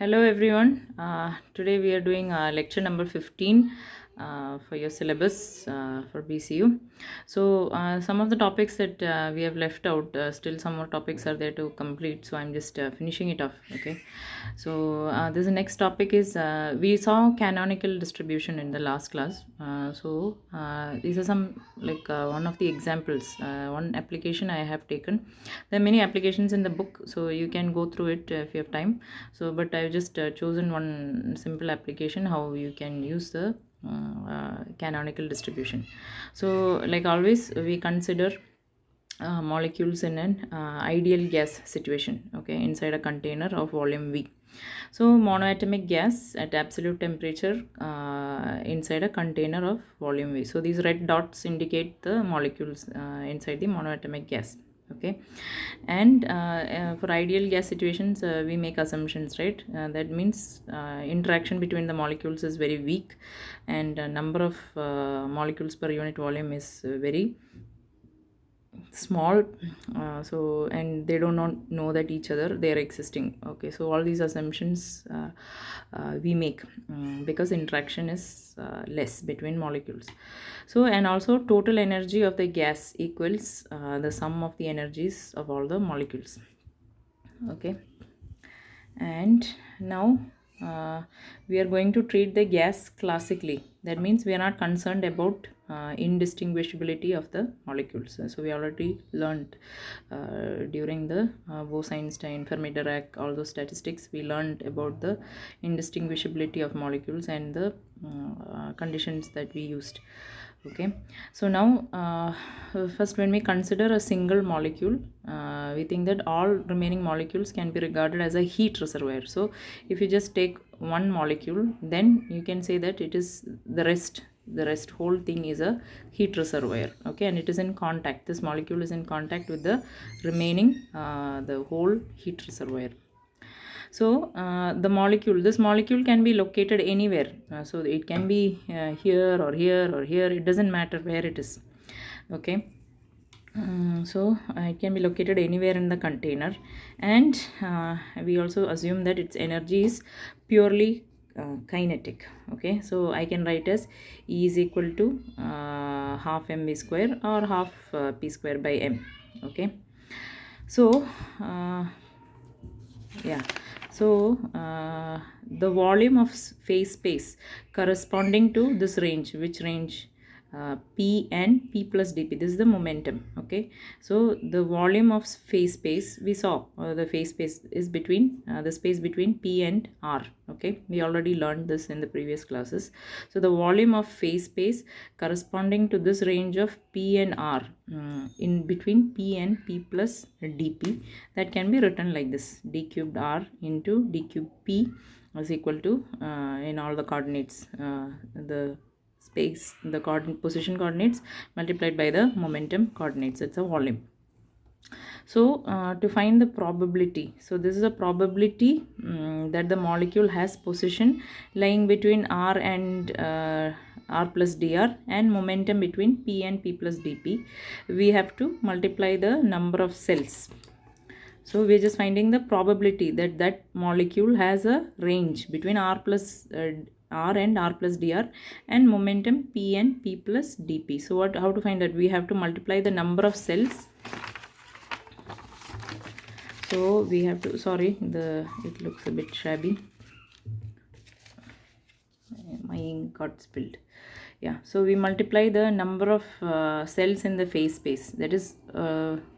Hello everyone. Today we are doing lecture number 15 for your syllabus for BCU. So some of the topics that we have left out, still some more topics are there to complete. So I'm just finishing it off. Okay. So this next topic is we saw canonical distribution in the last class. These are some one of the examples, one application I have taken. There are many applications in the book, so you can go through it if you have time. So but I've just chosen one simple application how you can use the canonical distribution. So like always we consider molecules in an ideal gas situation, okay, inside a container of volume V. So monoatomic gas at absolute temperature inside a container of volume V. So these red dots indicate the molecules inside the monoatomic gas. Okay, and for ideal gas situations we make assumptions, right? That means interaction between the molecules is very weak, and number of molecules per unit volume is very small. And they do not know that each other they are existing. Okay, so all these assumptions we make because interaction is less between molecules. So and also total energy of the gas equals the sum of the energies of all the molecules. Okay, and now we are going to treat the gas classically. That means we are not concerned about indistinguishability of the molecules. So we already learned during the Bose-Einstein, Fermi-Dirac, all those statistics, we learned about the indistinguishability of molecules and the conditions that we used. Okay, so now first when we consider a single molecule, we think that all remaining molecules can be regarded as a heat reservoir. So if you just take one molecule, then you can say that it is the rest whole thing is a heat reservoir. Okay, and it is in contact, this molecule is in contact with the remaining the whole heat reservoir. So this molecule can be located anywhere. So it can be here or here or here, it doesn't matter where it is. Okay, so it can be located anywhere in the container, and we also assume that its energy is purely kinetic. Okay, so I can write as E is equal to half mv square or half p square by m. Okay, so yeah, so the volume of phase space corresponding to this range, which range, p and p plus dp, this is the momentum. Okay, so the volume of phase space, we saw the phase space is between the space between p and r. Okay, we already learned this in the previous classes. So the volume of phase space corresponding to this range of p and r, in between p and p plus dp, that can be written like this: d cubed r into d cubed p is equal to in all the coordinates, the space, the coordinate position coordinates multiplied by the momentum coordinates. It's a volume. So to find the probability, so this is a probability that the molecule has position lying between r and r plus dr, and momentum between p and p plus dp. We have to multiply the number of cells. So we're just finding the probability that that molecule has a range between r and r plus dr, and momentum p and p plus dp. So how to find that? We have to multiply the number of cells. So we have to, sorry, it looks a bit shabby, my ink got spilled. Yeah, so we multiply the number of cells in the phase space, that is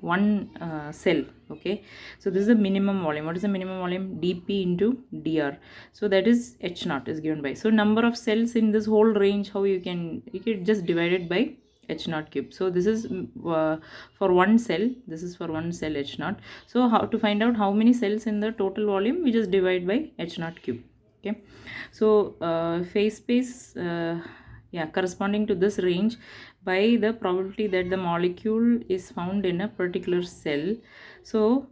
one cell. Okay, so this is the minimum volume. What is the minimum volume? Dp into dr. So that is h naught is given by, so number of cells in this whole range, how you can just divide it by h naught cube. So this is for one cell, this is for one cell h naught. So how to find out how many cells in the total volume? We just divide by h naught cube. Okay, so phase space, yeah, corresponding to this range by the probability that the molecule is found in a particular cell. So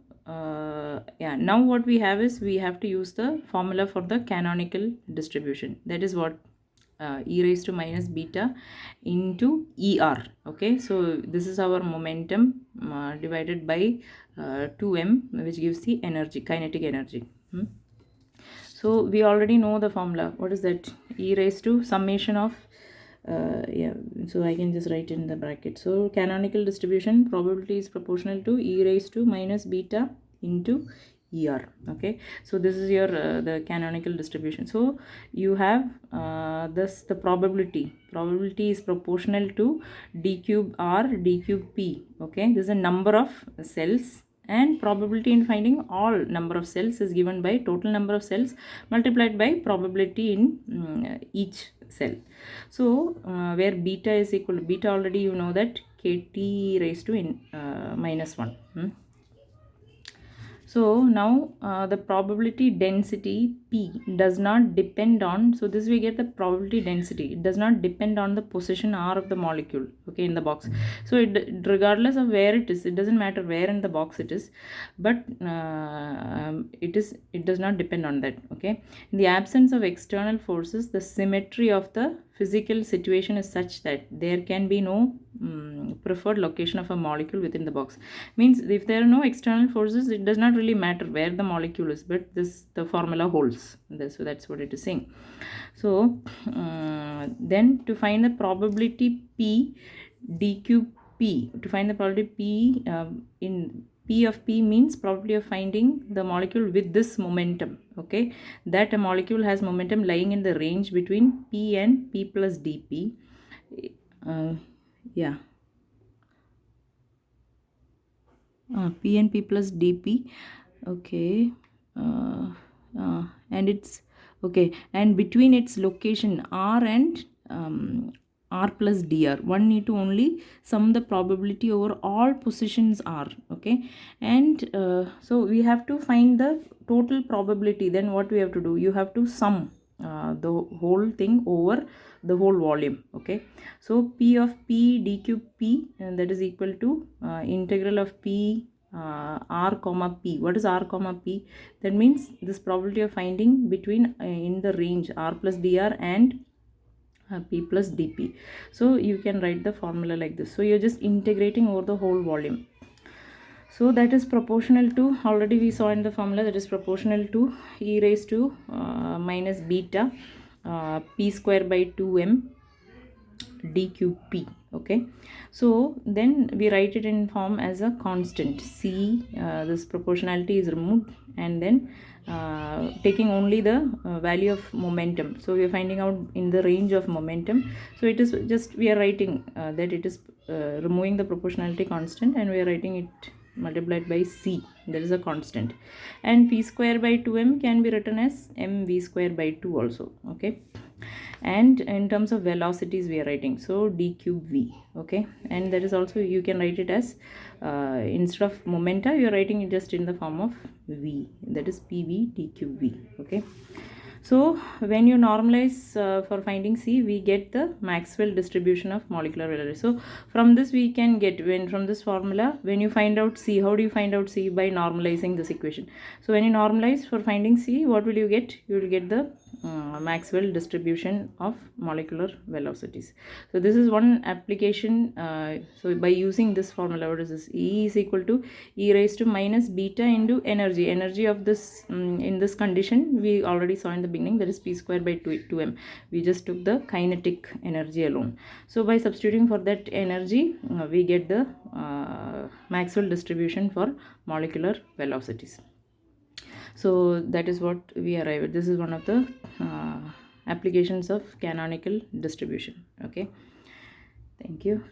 yeah, now what we have is we have to use the formula for the canonical distribution. That is what, e raised to minus beta into er. Okay, so this is our momentum divided by 2m, which gives the energy, kinetic energy. So we already know the formula. What is that? E raised to summation of yeah, so I can just write in the bracket. So canonical distribution probability is proportional to e raised to minus beta into er. Okay, so this is your the canonical distribution. So you have this, the probability is proportional to d cube r d cube p. Okay, this is a number of cells, and probability in finding all number of cells is given by total number of cells multiplied by probability in each cell. So where beta is equal to beta, already you know that kt raised to minus 1. So now the probability density P does not depend on, so this we get the probability density. It does not depend on the position R of the molecule, okay, in the box. So regardless of where it is, it doesn't matter where in the box it is, but it does not depend on that, okay. In the absence of external forces, the symmetry of the physical situation is such that there can be no preferred location of a molecule within the box. Means if there are no external forces, it does not really matter where the molecule is, but the formula holds. So that's what it is saying. So then to find the probability P d cube P, to find the probability P in P of P means probability of finding the molecule with this momentum, okay, that a molecule has momentum lying in the range between P and P plus dP. Yeah, P and P plus dP, okay, and it's okay, and between its location R and R plus dr, one need to only sum the probability over all positions R, okay, and so we have to find the total probability. Then what we have to do, you have to sum the whole thing over the whole volume, okay. So P of P d cube P, and that is equal to integral of P r comma P. What is r comma P? That means this probability of finding between in the range R plus dr and P plus dP. So you can write the formula like this. So you're just integrating over the whole volume. So that is proportional to, already we saw in the formula, that is proportional to e raised to minus beta p square by 2m d cube P, okay. So then we write it in form as a constant C. This proportionality is removed, and then taking only the value of momentum. So we are finding out in the range of momentum. So it is just, we are writing that it is removing the proportionality constant, and we are writing it multiplied by C, that is a constant, and P square by 2m can be written as mv square by 2 also, okay. And in terms of velocities we are writing, so d cube v, okay, and that is also, you can write it as instead of momenta, you are writing it just in the form of v, that is pv d cube v, okay. So when you normalize for finding C, we get the Maxwell distribution of molecular velocity. So from this we can get, from this formula, when you find out C, how do you find out C? By normalizing this equation. So when you normalize for finding C, what will you get? You will get the Maxwell distribution of molecular velocities. So this is one application. So by using this formula, what is this? E is equal to e raised to minus beta into energy of this in this condition we already saw in the beginning, that is p square by 2m. We just took the kinetic energy alone. So by substituting for that energy, we get the Maxwell distribution for molecular velocities. So that is what we arrive at. This is one of the applications of canonical distribution, okay. Thank you.